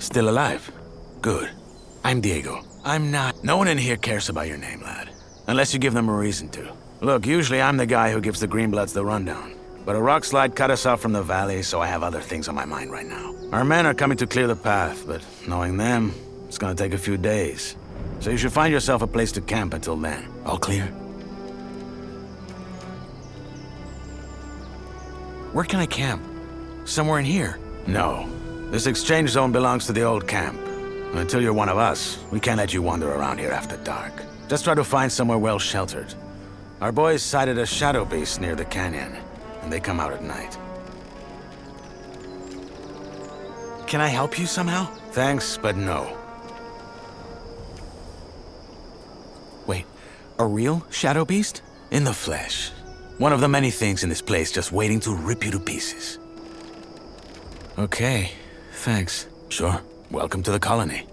Still alive? Good. I'm Diego. I'm not... No one in here cares about your name, lad. Unless you give them a reason to. Look, usually I'm the guy who gives the Greenbloods the rundown. But a rock slide cut us off from the valley, so I have other things on my mind right now. Our men are coming to clear the path, but knowing them, it's gonna take a few days. So you should find yourself a place to camp until then. All clear? Where can I camp? Somewhere in here? No. This exchange zone belongs to the old camp. Until you're one of us, we can't let you wander around here after dark. Just try to find somewhere well sheltered. Our boys sighted a shadow beast near the canyon, and they come out at night. Can I help you somehow? Thanks, but no. Wait, a real shadow beast? In the flesh. One of the many things in this place just waiting to rip you to pieces. Okay, thanks. Sure. Welcome to the colony.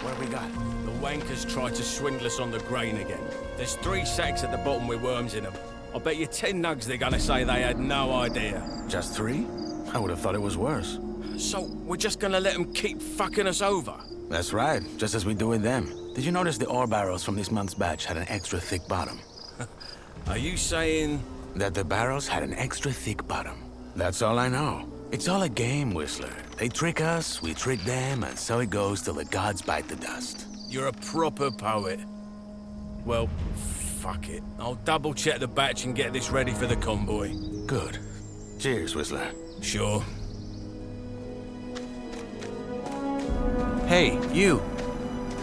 What have we got? The wankers tried to swindle us on the grain again. There's 3 sacks at the bottom with worms in them. I bet you 10 nugs they're gonna say they had no idea. Just 3? I would have thought it was worse. So, we're just gonna let them keep fucking us over? That's right, just as we do with them. Did you notice the ore barrels from this month's batch had an extra thick bottom? Are you saying... That the barrels had an extra thick bottom. That's all I know. It's all a game, Whistler. They trick us, we trick them, and so it goes till the gods bite the dust. You're a proper poet. Well, fuck it. I'll double-check the batch and get this ready for the convoy. Good. Cheers, Whistler. Sure. Hey, you.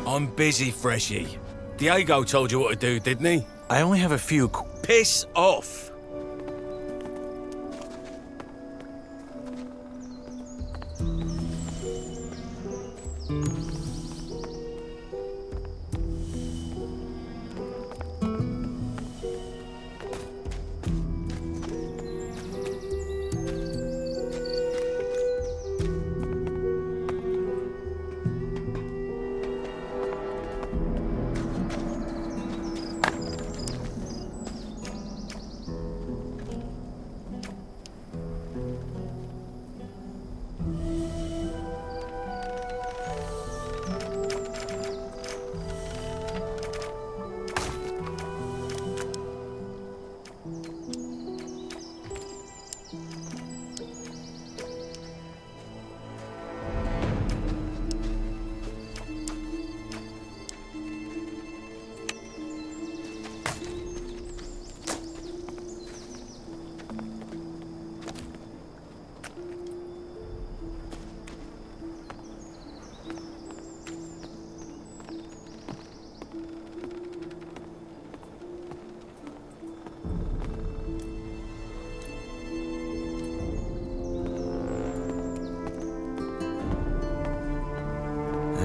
I'm busy, Freshie. Diego told you what to do, didn't he? I only have a few Piss off!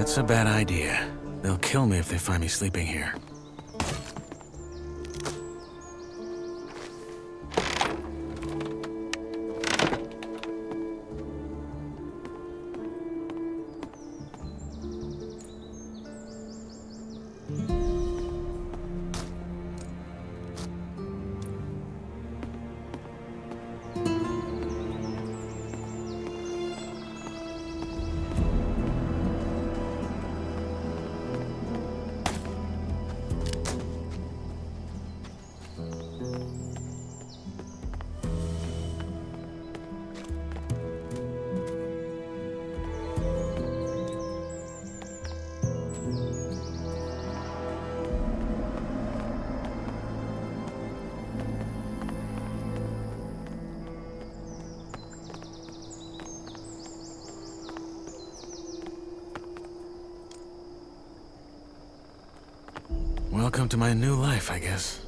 That's a bad idea. They'll kill me if they find me sleeping here. Welcome to my new life, I guess.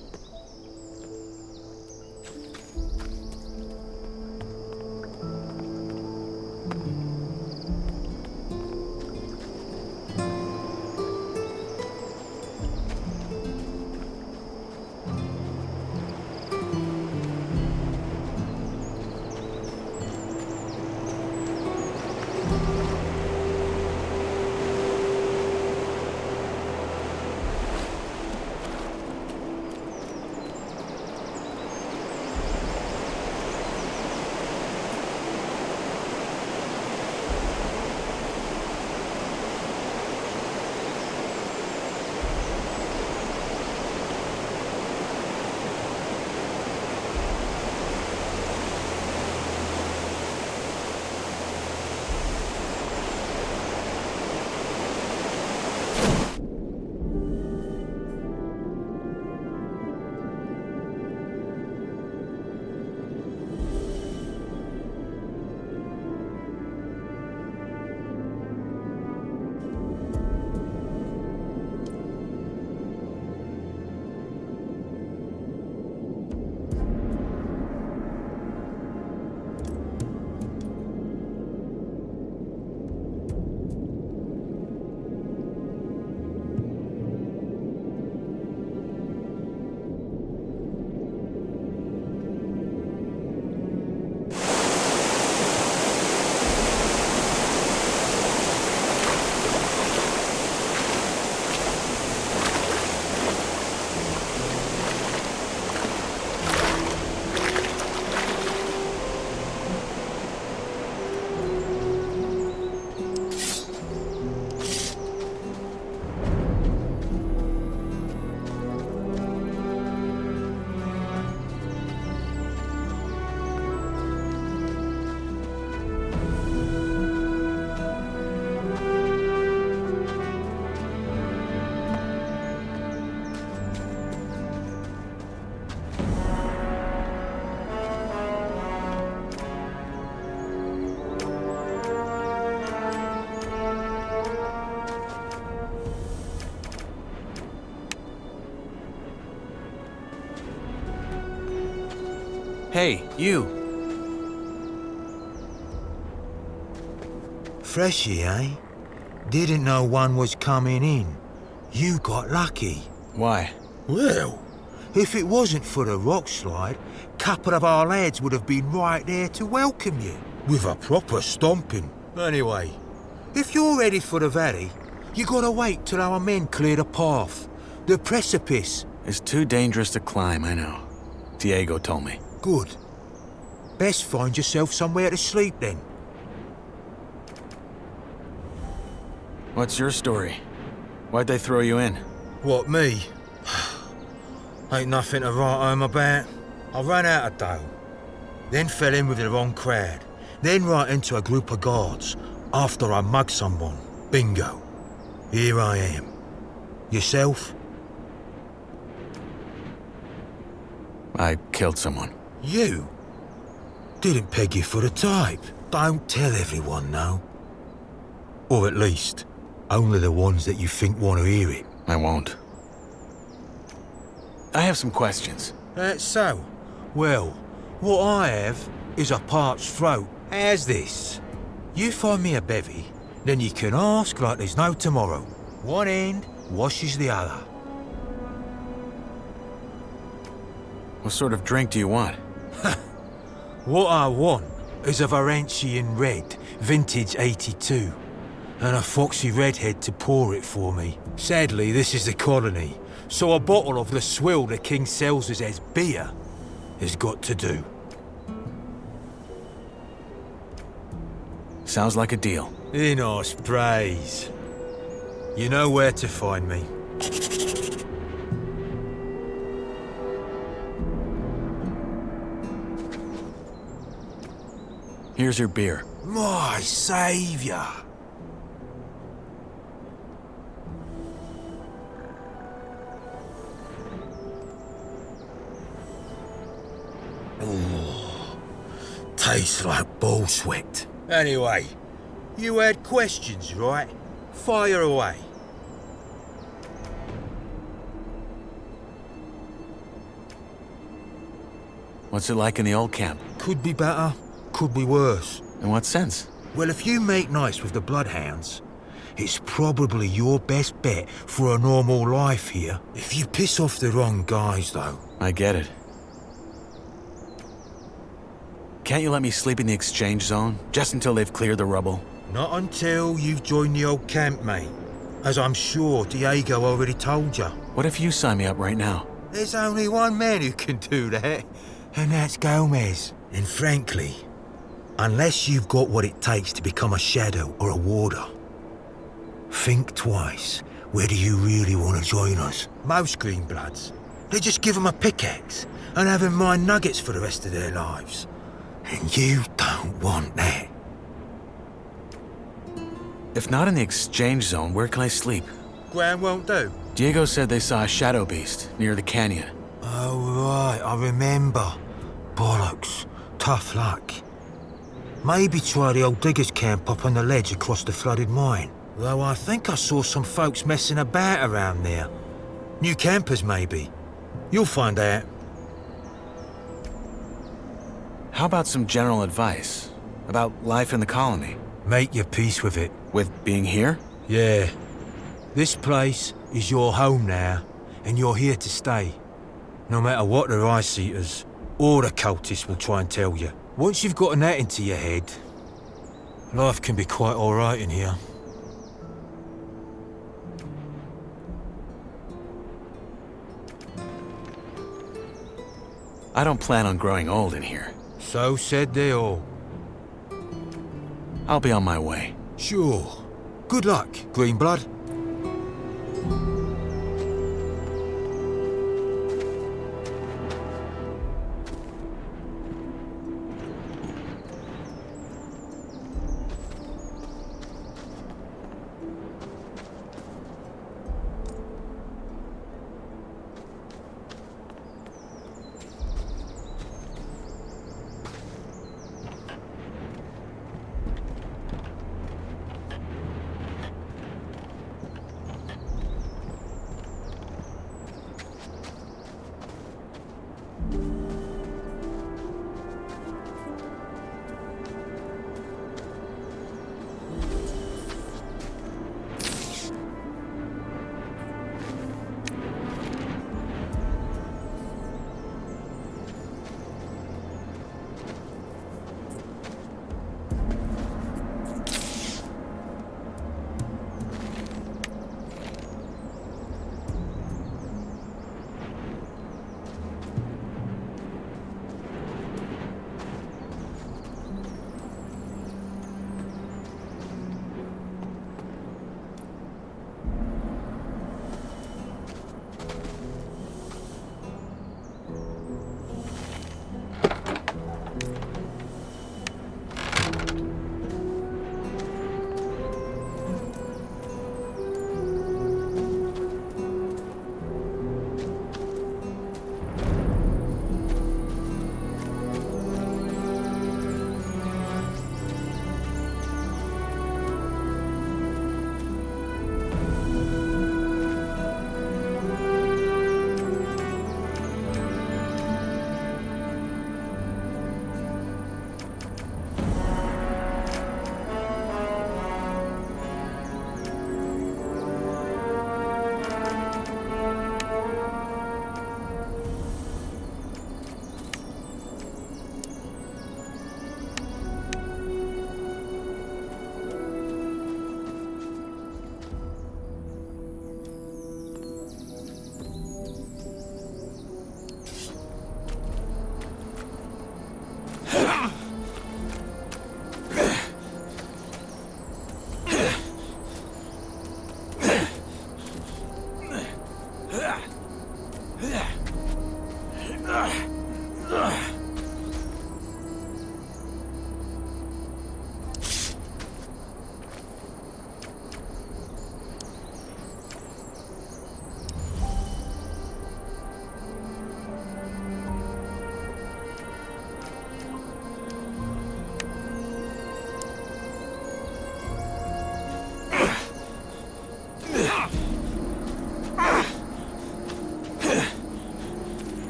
Hey, you. Freshy, eh? Didn't know one was coming in. You got lucky. Why? Well, if it wasn't for the rock slide, couple of our lads would have been right there to welcome you. With a proper stomping. Anyway, if you're ready for the valley, you gotta wait till our men clear the path. The precipice. It's too dangerous to climb, I know. Diego told me. Good. Best find yourself somewhere to sleep then. What's your story? Why'd they throw you in? What, me? Ain't nothing to write home about. I ran out of Dale. Then fell in with the wrong crowd. Then right into a group of guards. After I mugged someone. Bingo. Here I am. Yourself? I killed someone. You? Didn't peg you for the type. Don't tell everyone, no. Or at least, only the ones that you think want to hear it. I won't. I have some questions. That's so. Well, what I have is a parched throat. How's this? You find me a bevy, then you can ask like there's no tomorrow. One end washes the other. What sort of drink do you want? What I want is a Varantian red, vintage 82, and a foxy redhead to pour it for me. Sadly, this is the colony, so a bottle of the swill the king sells us as beer has got to do. Sounds like a deal. In us praise. You know where to find me. Here's your beer. My saviour! Ooh, tastes like bull sweat. Anyway, you had questions, right? Fire away. What's it like in the old camp? Could be better, could be worse. In what sense? Well, if you make nice with the bloodhounds, it's probably your best bet for a normal life here. If you piss off the wrong guys, though. I get it. Can't you let me sleep in the exchange zone, just until they've cleared the rubble? Not until you've joined the old camp, mate. As I'm sure Diego already told you. What if you sign me up right now? There's only one man who can do that, and that's Gomez. And frankly, unless you've got what it takes to become a shadow or a warder, think twice whether you really want to join us. Most Greenbloods, they just give them a pickaxe and have them mine nuggets for the rest of their lives. And you don't want that. If not in the exchange zone, where can I sleep? Ground won't do. Diego said they saw a shadow beast near the canyon. Oh, right, I remember. Bollocks. Tough luck. Maybe try the old diggers' camp up on the ledge across the flooded mine. Though I think I saw some folks messing about around there. New campers, maybe. You'll find out. How about some general advice about life in the colony? Make your peace with it. With being here? Yeah. This place is your home now, and you're here to stay. No matter what the Ice-Eaters or the cultists will try and tell you. Once you've gotten that into your head, life can be quite alright in here. I don't plan on growing old in here. So said they all. I'll be on my way. Sure. Good luck, Greenblood.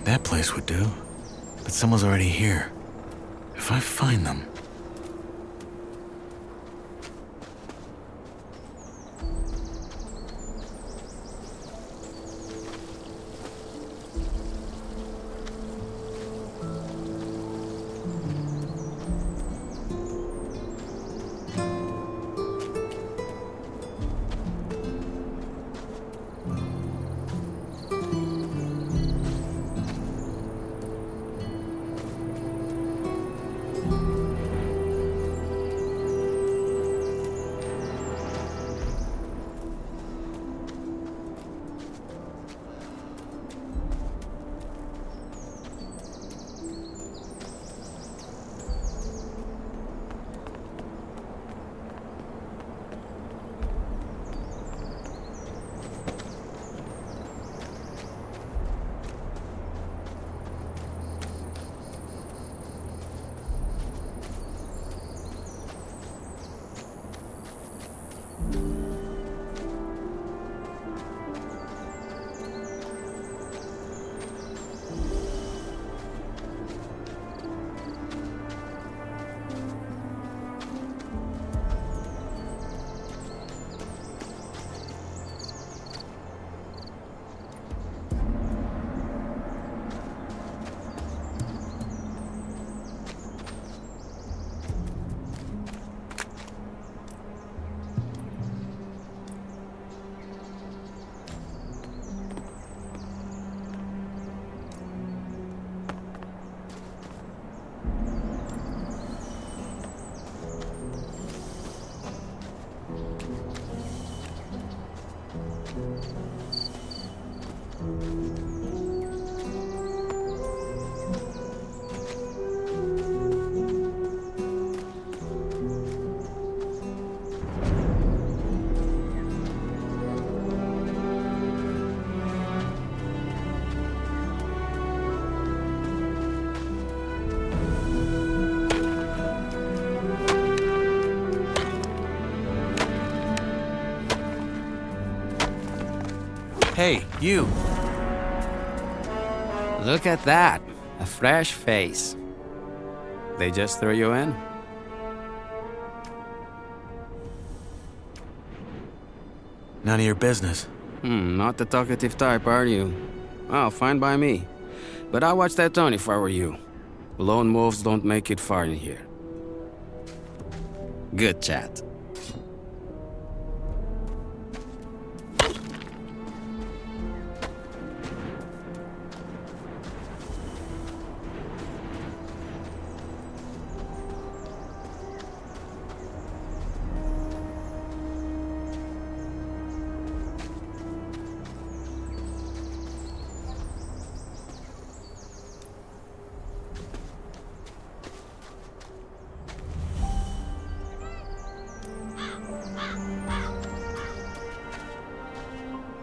That place would do. But someone's already here. If I find them... Hey, you. Look at that. A fresh face. They just threw you in? None of your business. Not the talkative type, are you? Oh, fine by me. But I'll watch that tone if I were you. Lone wolves don't make it far in here. Good chat.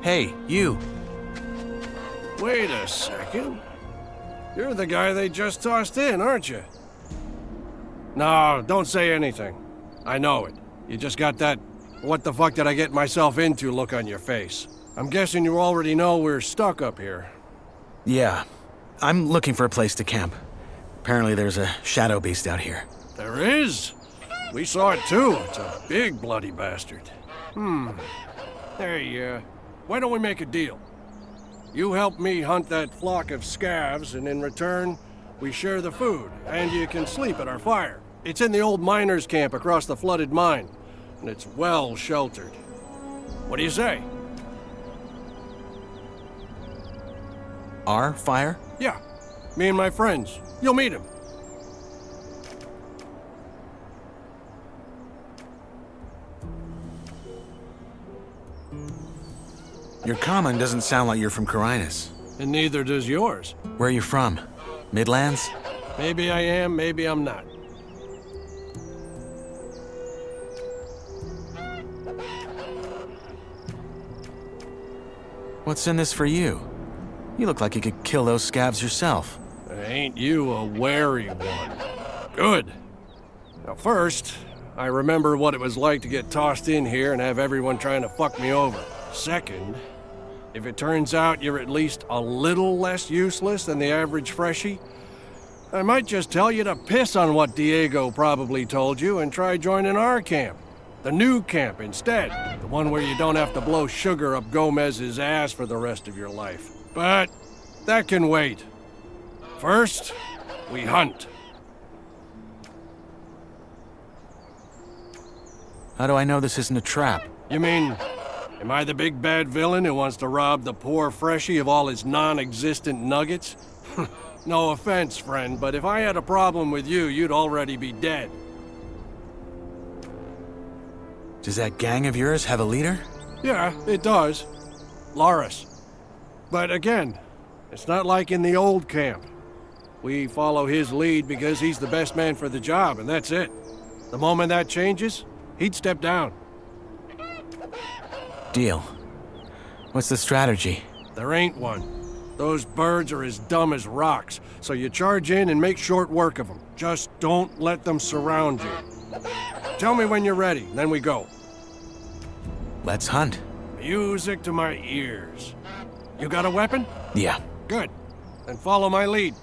Hey, you. Wait a second. You're the guy they just tossed in, aren't you? No, don't say anything. I know it. You just got that what the fuck did I get myself into look on your face. I'm guessing you already know we're stuck up here. Yeah. I'm looking for a place to camp. Apparently there's a shadow beast out here. There is? We saw it too. It's a big bloody bastard. Hey, why don't we make a deal? You help me hunt that flock of scavs, and in return, we share the food, and you can sleep at our fire. It's in the old miners' camp across the flooded mine, and it's well sheltered. What do you say? Our fire? Yeah, me and my friends. You'll meet him. Your common doesn't sound like you're from Carinus. And neither does yours. Where are you from? Midlands? Maybe I am, maybe I'm not. What's in this for you? You look like you could kill those scabs yourself. Ain't you a wary one? Good. Now first, I remember what it was like to get tossed in here and have everyone trying to fuck me over. Second, If it turns out you're at least a little less useless than the average freshie, I might just tell you to piss on what Diego probably told you and try joining our camp. The new camp instead. The one where you don't have to blow sugar up Gomez's ass for the rest of your life. But that can wait. First, we hunt. How do I know this isn't a trap? You mean, am I the big bad villain who wants to rob the poor freshie of all his non-existent nuggets? No offense, friend, but if I had a problem with you, you'd already be dead. Does that gang of yours have a leader? Yeah, it does. Nyras. But again, it's not like in the old camp. We follow his lead because he's the best man for the job, and that's it. The moment that changes, he'd step down. Deal. What's the strategy? There ain't one. Those birds are as dumb as rocks, so you charge in and make short work of them. Just don't let them surround you. Tell me when you're ready, then we go. Let's hunt. Music to my ears. You got a weapon? Yeah. Good. Then follow my lead.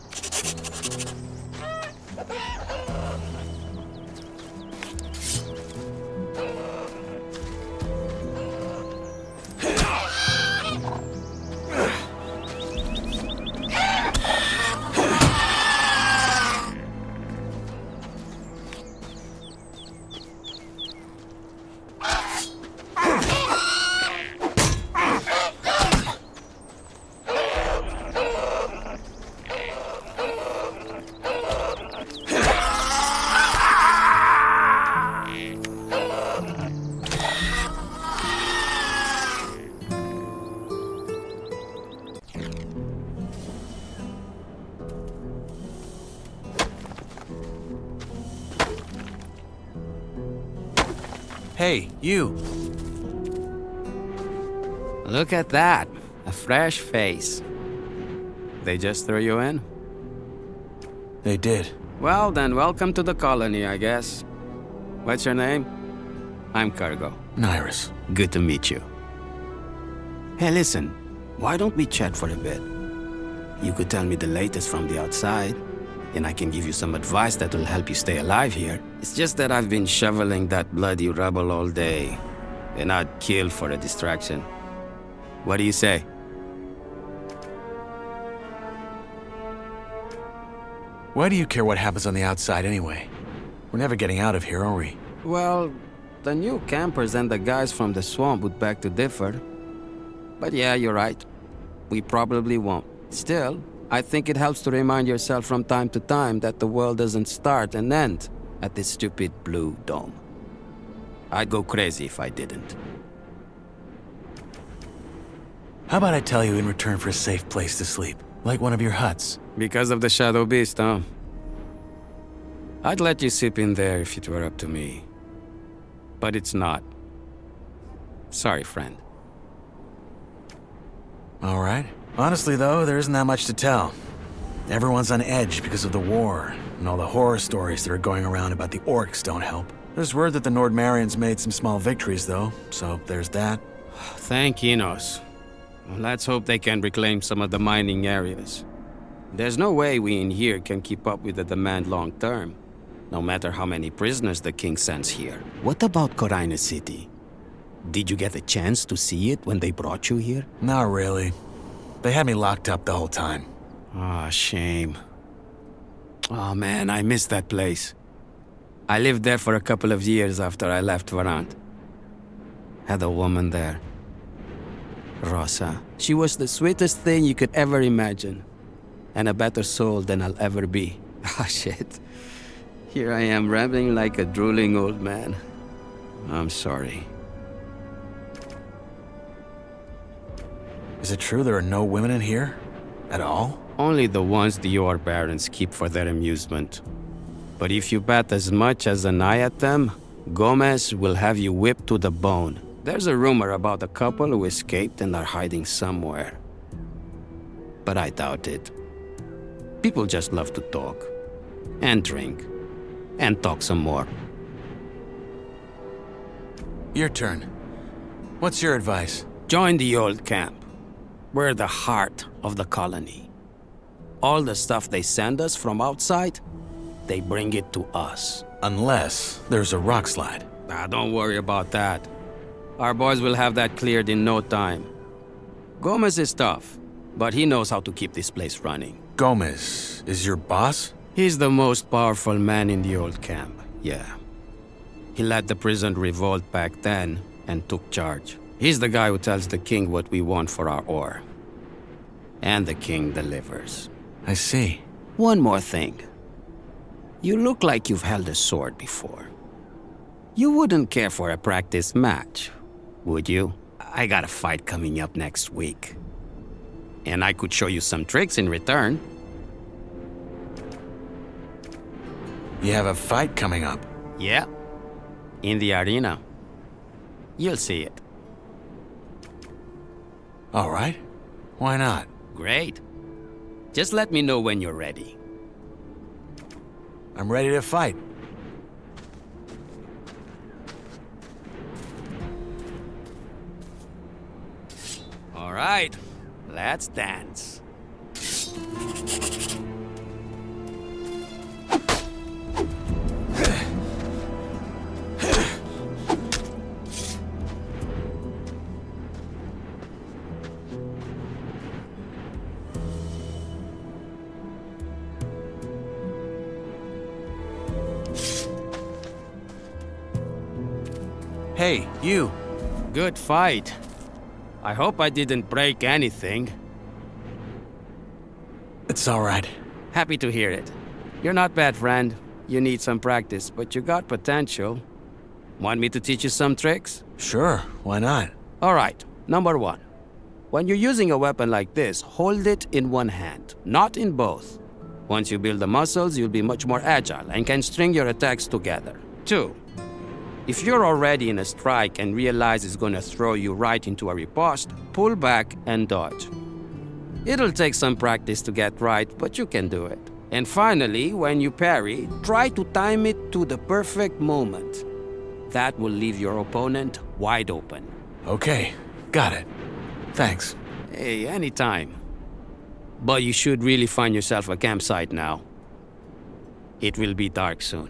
Hey, you. Look at that. A fresh face. They just threw you in? They did. Well, then welcome to the colony, I guess. What's your name? I'm Kirgo. Nyras. Good to meet you. Hey, listen. Why don't we chat for a bit? You could tell me the latest from the outside, and I can give you some advice that will help you stay alive here. It's just that I've been shoveling that bloody rubble all day, and I'd kill for a distraction. What do you say? Why do you care what happens on the outside anyway? We're never getting out of here, are we? Well, the new campers and the guys from the swamp would beg to differ. But yeah, you're right. We probably won't. Still, I think it helps to remind yourself from time to time that the world doesn't start and end at this stupid blue dome. I'd go crazy if I didn't. How about I tell you in return for a safe place to sleep? Like one of your huts? Because of the Shadow Beast, huh? I'd let you sleep in there if it were up to me. But it's not. Sorry, friend. All right. Honestly, though, there isn't that much to tell. Everyone's on edge because of the war, and all the horror stories that are going around about the orcs don't help. There's word that the Nordmarians made some small victories, though, so there's that. Thank Enos. Well, let's hope they can reclaim some of the mining areas. There's no way we in here can keep up with the demand long term, no matter how many prisoners the king sends here. What about Corina City? Did you get a chance to see it when they brought you here? Not really. They had me locked up the whole time. Ah, shame. Oh man, I miss that place. I lived there for a couple of years after I left Varant. Had a woman there. Rosa. She was the sweetest thing you could ever imagine. And a better soul than I'll ever be. Ah, shit. Here I am rambling like a drooling old man. I'm sorry. Is it true there are no women in here? At all? Only the ones the Yor barons keep for their amusement. But if you bet as much as an eye at them, Gomez will have you whipped to the bone. There's a rumor about a couple who escaped and are hiding somewhere. But I doubt it. People just love to talk. And drink. And talk some more. Your turn. What's your advice? Join the old camp. We're the heart of the colony. All the stuff they send us from outside, they bring it to us. Unless there's a rock slide. Don't worry about that. Our boys will have that cleared in no time. Gomez is tough, but he knows how to keep this place running. Gomez is your boss? He's the most powerful man in the old camp, yeah. He led the prison revolt back then and took charge. He's the guy who tells the king what we want for our ore. And the king delivers. I see. One more thing. You look like you've held a sword before. You wouldn't care for a practice match, would you? I got a fight coming up next week. And I could show you some tricks in return. You have a fight coming up? Yeah. In the arena. You'll see it. All right. Why not? Great. Just let me know when you're ready. I'm ready to fight. All right. Let's dance. Hey, you. Good fight. I hope I didn't break anything. It's all right. Happy to hear it. You're not bad, friend. You need some practice, but you got potential. Want me to teach you some tricks? Sure, why not? All right, number one. When you're using a weapon like this, hold it in one hand, not in both. Once you build the muscles, you'll be much more agile and can string your attacks together. Two, if you're already in a strike and realize it's gonna throw you right into a riposte, pull back and dodge. It'll take some practice to get right, but you can do it. And finally, when you parry, try to time it to the perfect moment. That will leave your opponent wide open. Okay, got it. Thanks. Hey, anytime. But you should really find yourself a campsite now. It will be dark soon.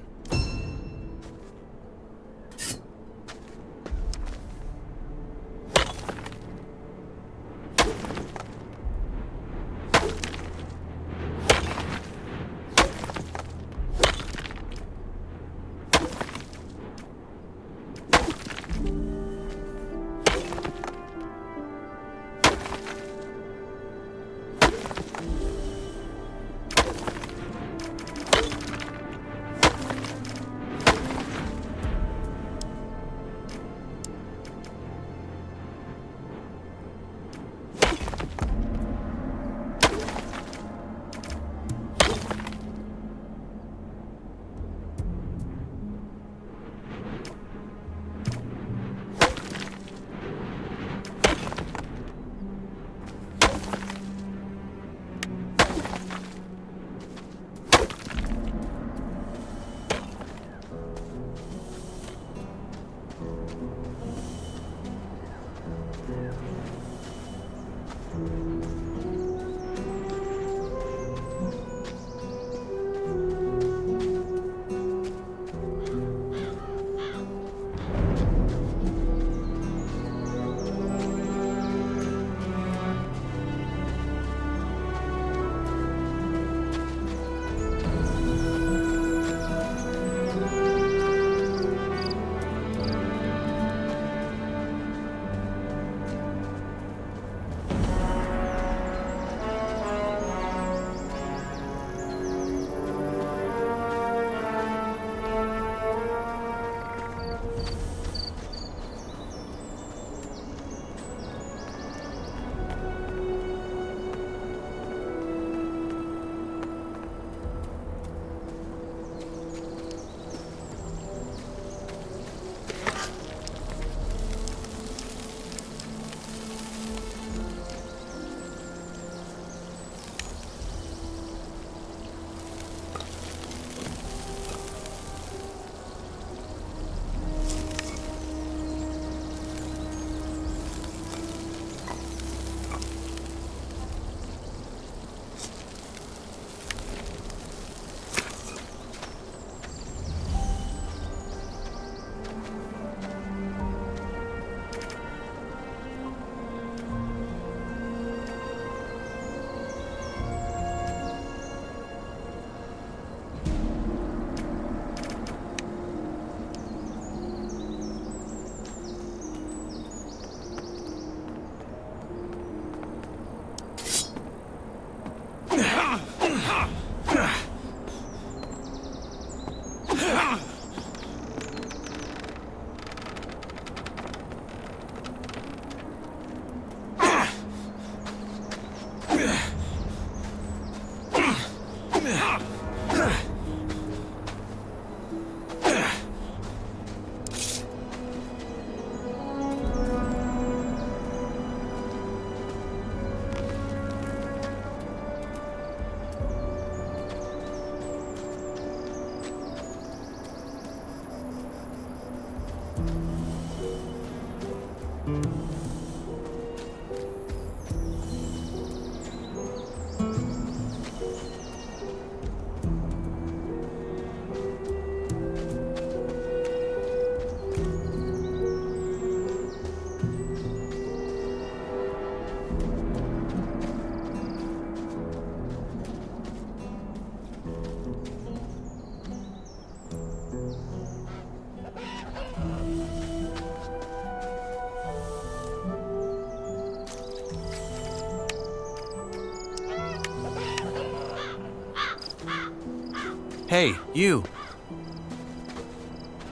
Hey, you.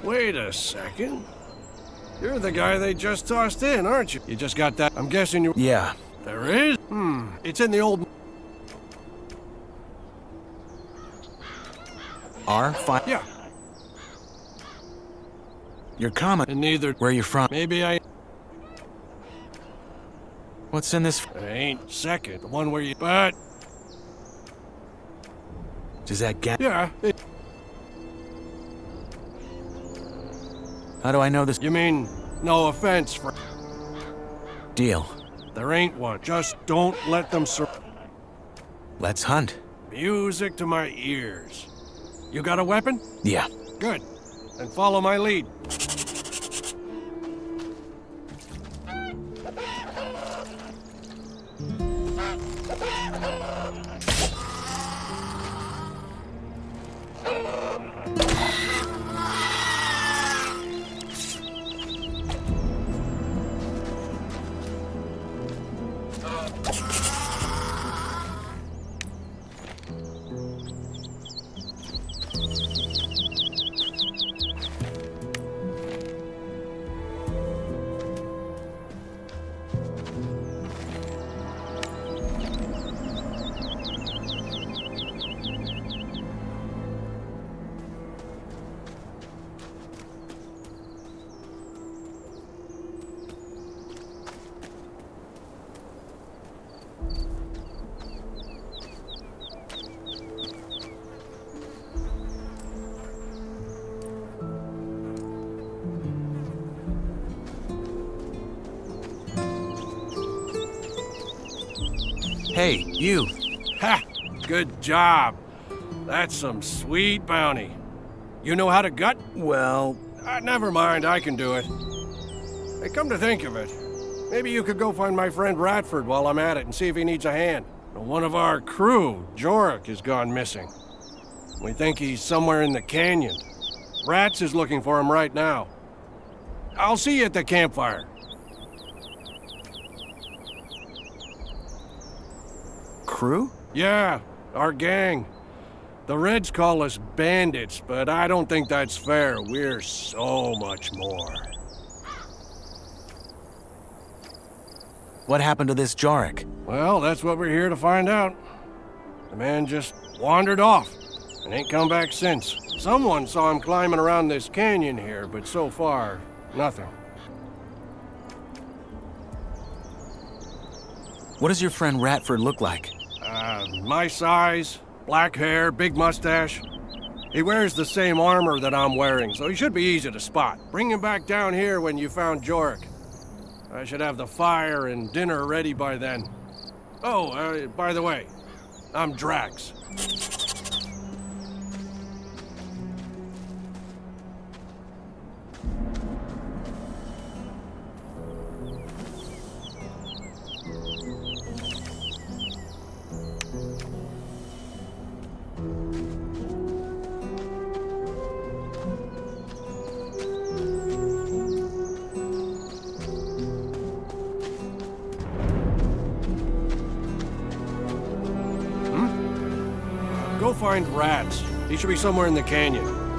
Wait a second. You're the guy they just tossed in, aren't you? You just got that. I'm guessing you... Yeah. There is? It's in the old... R5? Yeah, You're common. and neither... Where are you from? Maybe I What's in this? ain't second. The one where you... But, Does that get? yeah. How do I know this? You mean, no offense, Deal. there ain't one. Just don't let them Let's hunt. Music to my ears. You got a weapon? Yeah. Good. Then follow my lead. Hey, you. Ha! Good job. That's some sweet bounty. You know how to gut? Well, Never mind, I can do it. Hey, come to think of it, maybe you could go find my friend Ratford while I'm at it and see if he needs a hand. One of our crew, Jorik, has gone missing. We think he's somewhere in the canyon. Rats is looking for him right now. I'll see you at the campfire. crew? Yeah, our gang. The Reds call us bandits, but I don't think that's fair. We're so much more. What happened to this Jorik? Well, that's what we're here to find out. The man just wandered off and ain't come back since. Someone saw him climbing around this canyon here, but so far, nothing. What does your friend Ratford look like? My size, black hair, big mustache. He wears the same armor that I'm wearing, so he should be easy to spot. Bring him back down here when you found Jorik. I should have the fire and dinner ready by then. Oh, by the way, I'm Drax. Go find Rats. He should be somewhere in the canyon.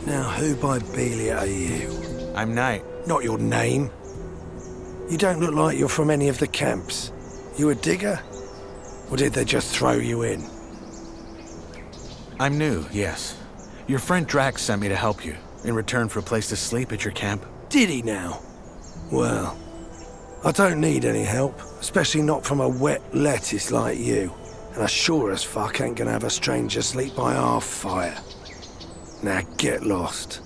Now, who by Belia are you? I'm Knight. Not your name. You don't look like you're from any of the camps. You a digger? Or did they just throw you in? I'm new, yes. Your friend Drax sent me to help you, in return for a place to sleep at your camp. Did he now? Well, I don't need any help, especially not from a wet lettuce like you. And I sure as fuck ain't gonna have a stranger sleep by our fire. Now get lost.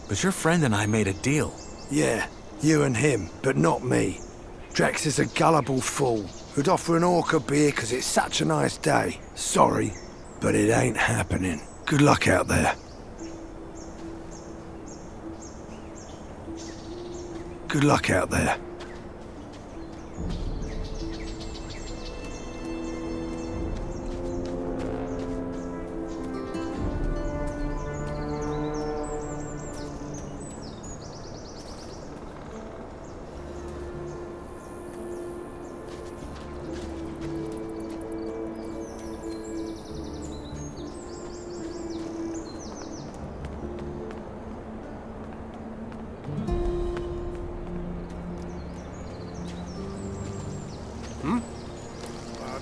But your friend and I made a deal. Yeah, you and him, but not me. Drax is a gullible fool who'd offer an orc a beer because it's such a nice day. Sorry, but it ain't happening. Good luck out there. Good luck out there.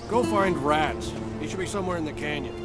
Go find Rats. He should be somewhere in the canyon.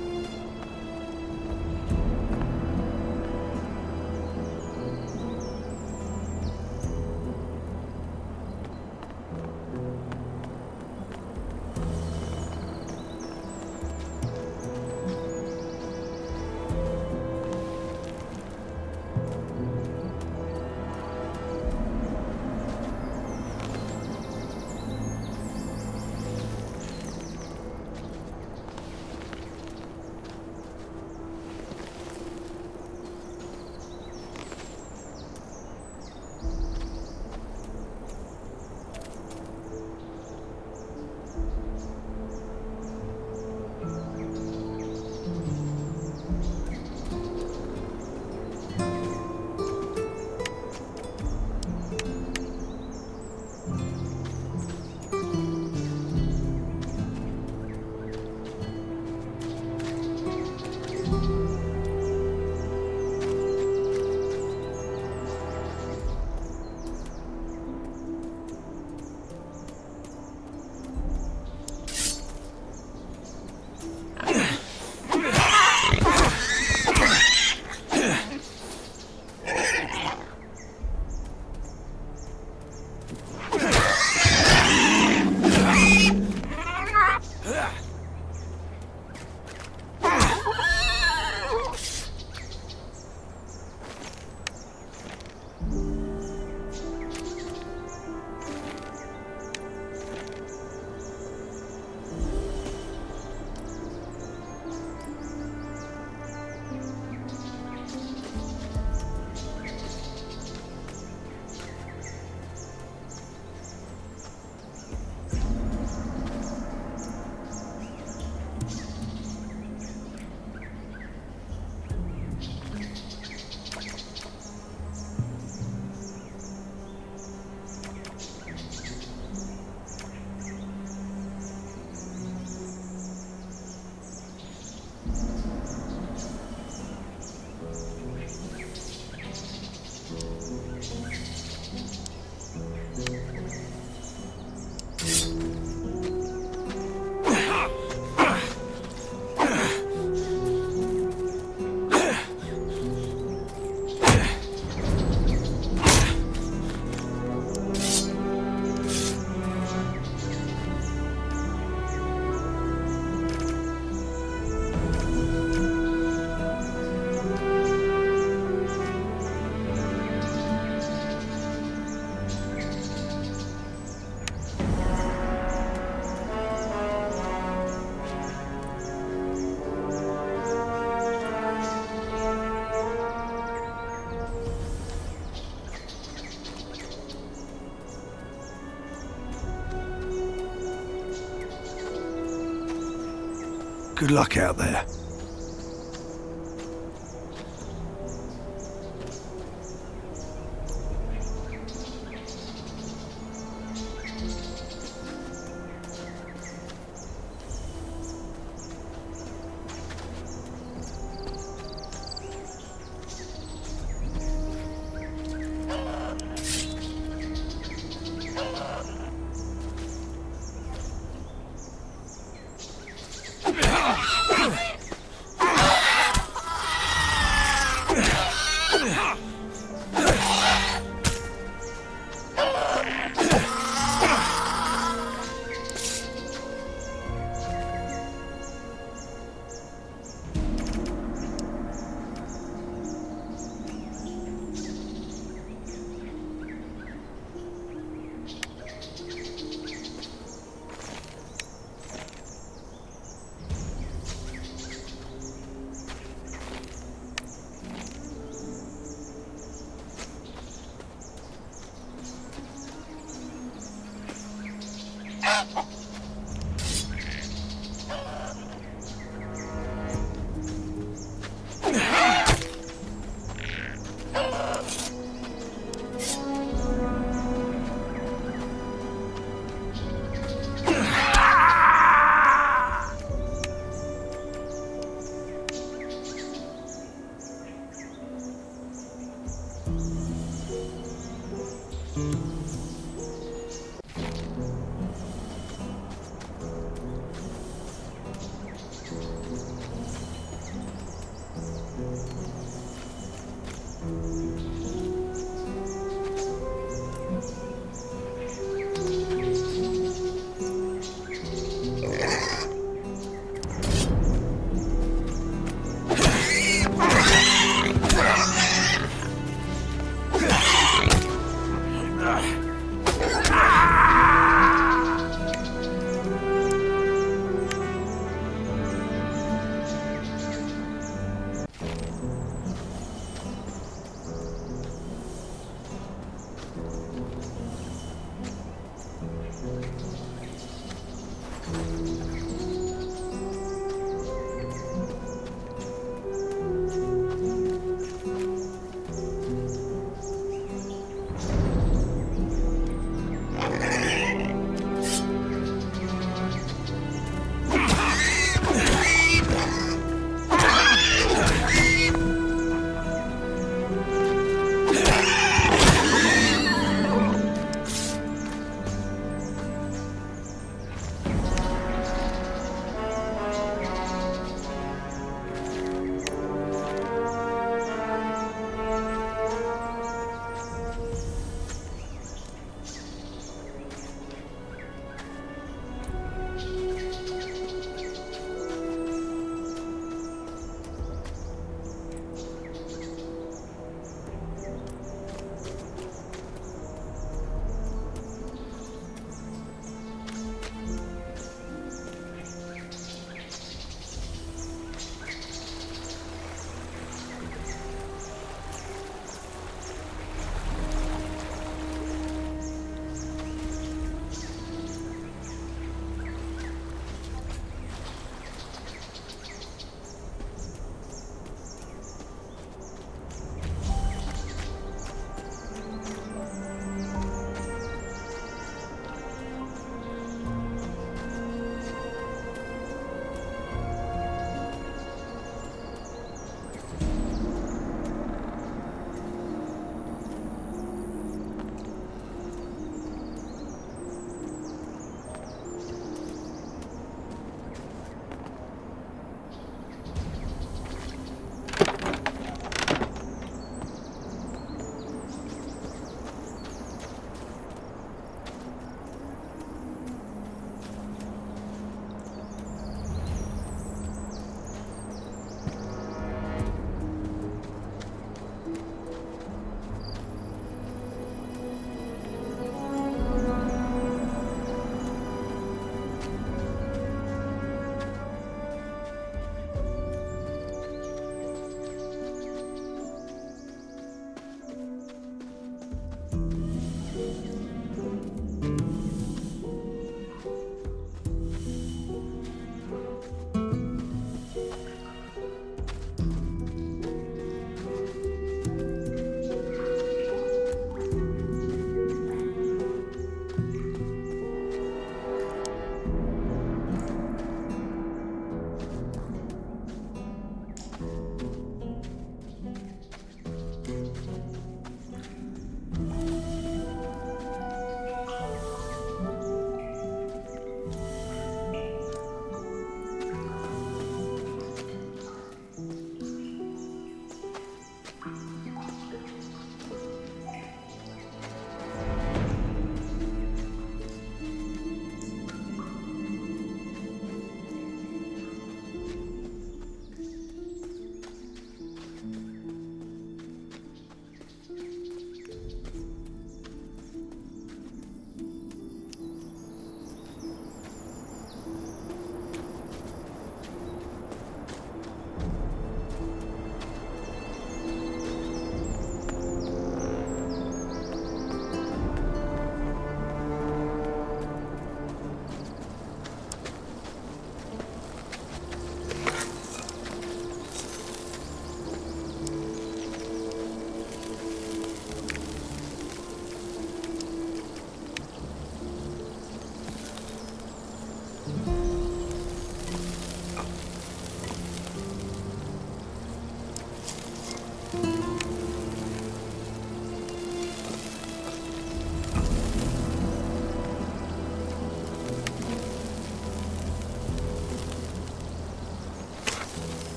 Good luck out there.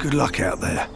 Good luck out there.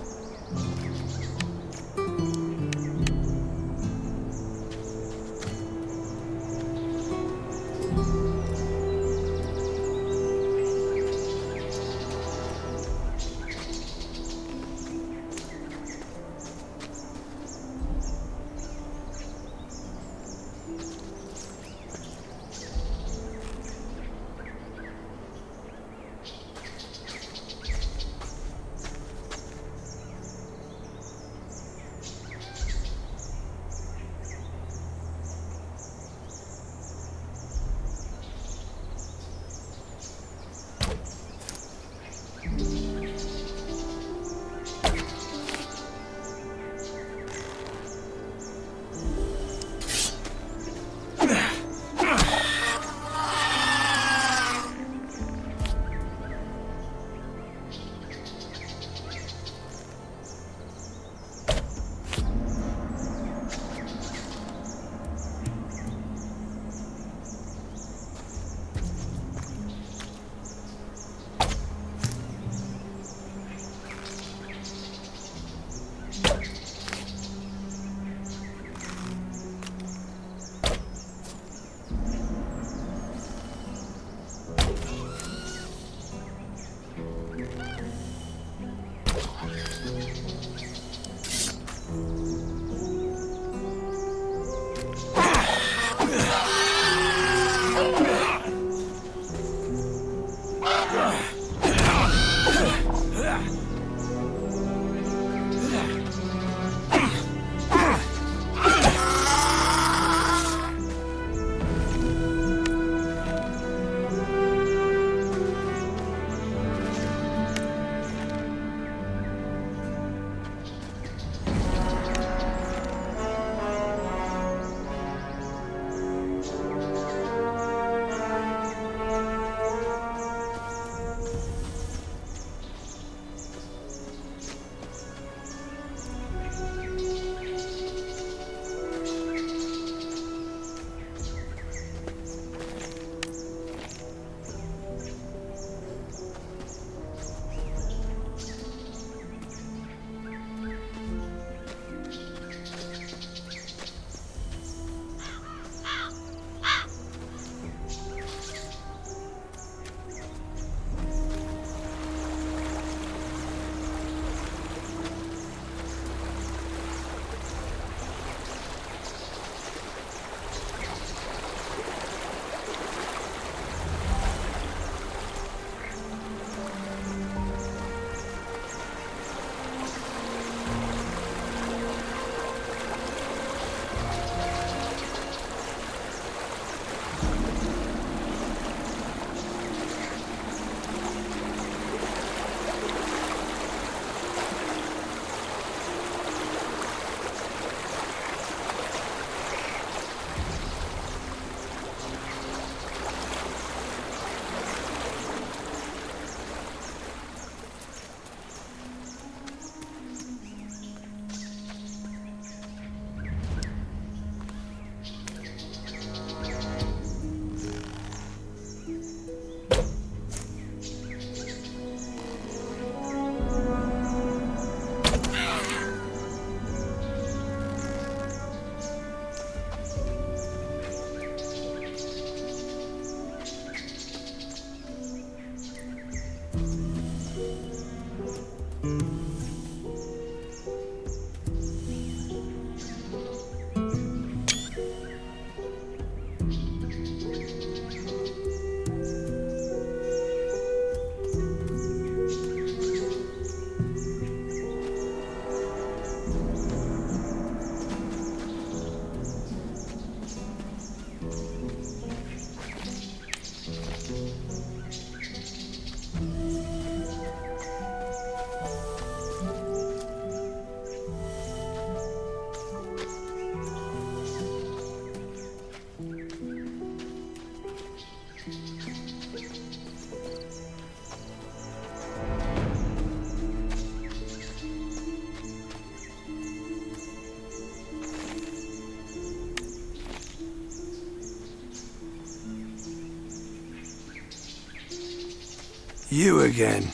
You again.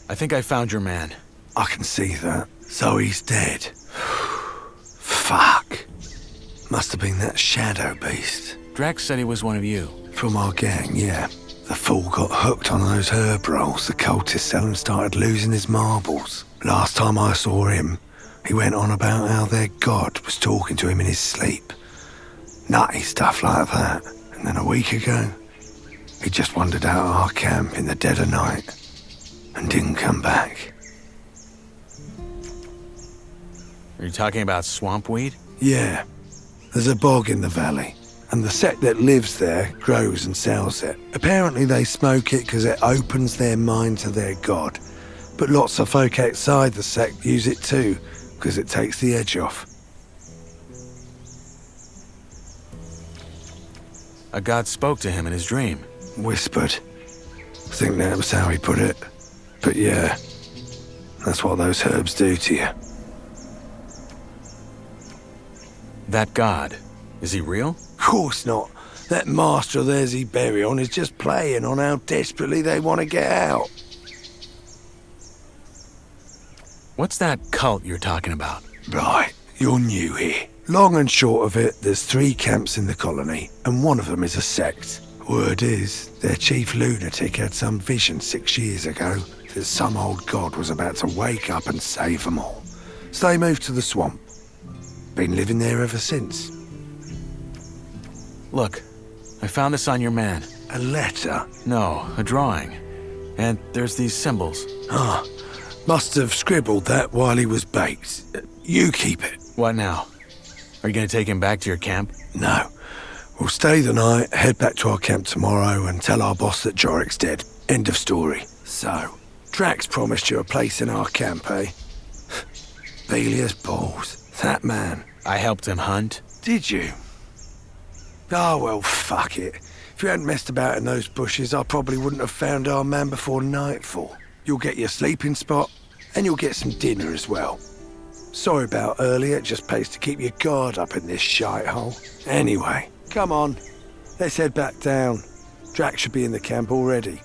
I think I found your man. I can see that. So he's dead. Fuck. Must have been that shadow beast. Drax said he was one of you. From our gang, yeah. The fool got hooked on those herb rolls the cultists sell and started losing his marbles. Last time I saw him, he went on about how their god was talking to him in his sleep. Nutty stuff like that. And then a week ago, he just wandered out of our camp in the dead of night and didn't come back. Are you talking about swamp weed? Yeah. There's a bog in the valley, and the sect that lives there grows and sells it. Apparently they smoke it because it opens their mind to their god. But lots of folk outside the sect use it too, because it takes the edge off. A god spoke to him in his dream. Whispered. I think that was how he put it. But yeah, that's what those herbs do to you. That god, is he real? Of course not. That master of theirs he bury on is just playing on how desperately they want to get out. What's that cult you're talking about? Right, you're new here. Long and short of it, there's 3 camps in the colony, and one of them is a sect. Word is, their chief lunatic had some vision 6 years ago that some old god was about to wake up and save them all. So they moved to the swamp. Been living there ever since. Look, I found this on your man. A letter? No, a drawing. And there's these symbols. Ah, must have scribbled that while he was baked. You keep it. What now? Are you gonna take him back to your camp? No. We'll stay the night, head back to our camp tomorrow and tell our boss that Jorik's dead. End of story. So, Drax promised you a place in our camp, eh? Belia's balls. That man. I helped him hunt. Did you? Ah, well, fuck it. If you hadn't messed about in those bushes, I probably wouldn't have found our man before nightfall. You'll get your sleeping spot, and you'll get some dinner as well. Sorry about earlier, it just pays to keep your guard up in this shithole. Anyway, come on. Let's head back down. Drax should be in the camp already.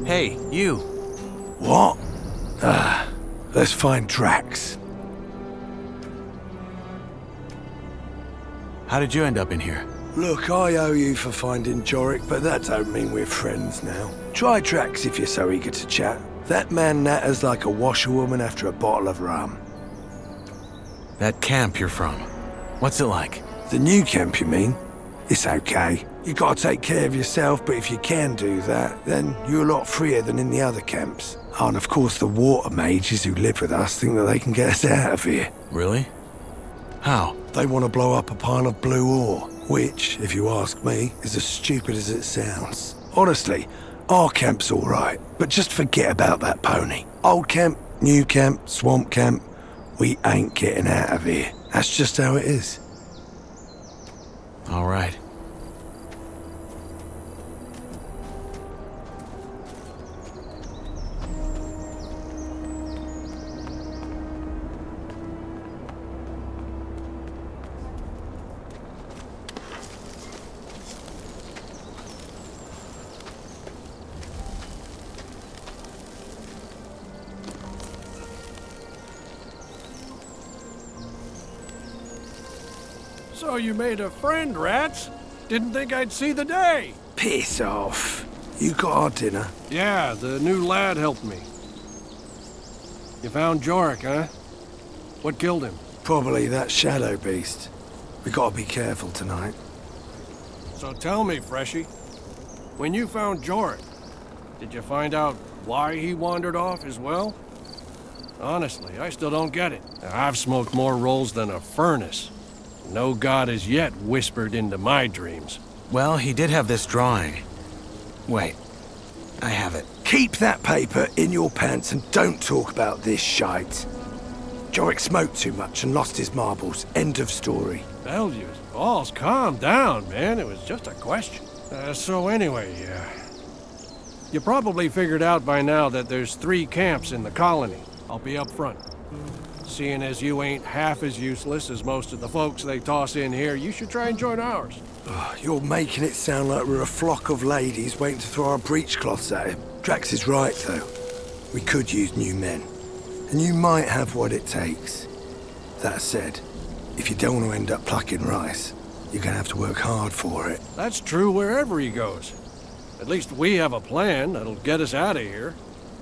Hey, you. What? Let's find Drax. How did you end up in here? Look, I owe you for finding Jorik, but that don't mean we're friends now. Try Drax if you're so eager to chat. That man natters like a washerwoman after a bottle of rum. That camp you're from. What's it like? The new camp, you mean? It's okay. You gotta take care of yourself, but if you can do that, then you're a lot freer than in the other camps. Oh, and of course the water mages who live with us think that they can get us out of here. Really? How? They want to blow up a pile of blue ore, which, if you ask me, is as stupid as it sounds. Honestly, our camp's all right, but just forget about that pony. Old camp, new camp, swamp camp, we ain't getting out of here. That's just how it is. All right. So you made a friend, Rats? Didn't think I'd see the day. Piss off. You got our dinner? Yeah, the new lad helped me. You found Jorik, huh? What killed him? Probably that shadow beast. We gotta be careful tonight. So tell me, Freshie, when you found Jorik, did you find out why he wandered off as well? Honestly, I still don't get it. I've smoked more rolls than a furnace. No god has yet whispered into my dreams. Well, he did have this drawing. Wait, I have it. Keep that paper in your pants and don't talk about this shite. Jorik smoked too much and lost his marbles. End of story. Belgius, balls, calm down, man. It was just a question. So anyway, you probably figured out by now that there's 3 camps in the colony. I'll be up front. Seeing as you ain't half as useless as most of the folks they toss in here, you should try and join ours. You're making it sound like we're a flock of ladies waiting to throw our breechcloths at him. Drax is right, though. We could use new men. And you might have what it takes. That said, if you don't want to end up plucking rice, you're gonna have to work hard for it. That's true wherever he goes. At least we have a plan that'll get us out of here.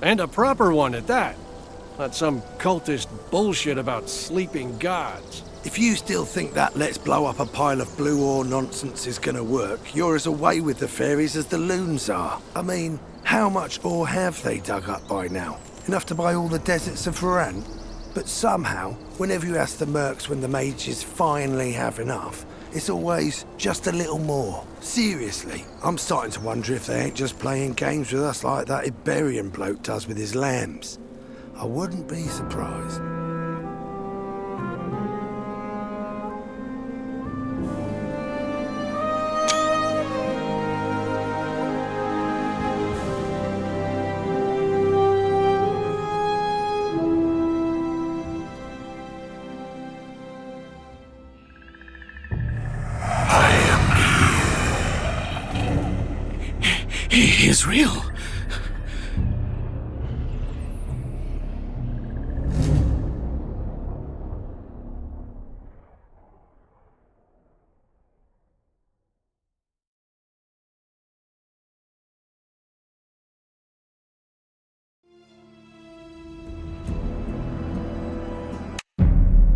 And a proper one at that. Not some cultist bullshit about sleeping gods. If you still think that let's blow up a pile of blue ore nonsense is gonna work, you're as away with the fairies as the loons are. I mean, how much ore have they dug up by now? Enough to buy all the deserts of Varan? But somehow, whenever you ask the mercs when the mages finally have enough, it's always just a little more. Seriously, I'm starting to wonder if they ain't just playing games with us like that Iberian bloke does with his lambs. I wouldn't be surprised. He is real.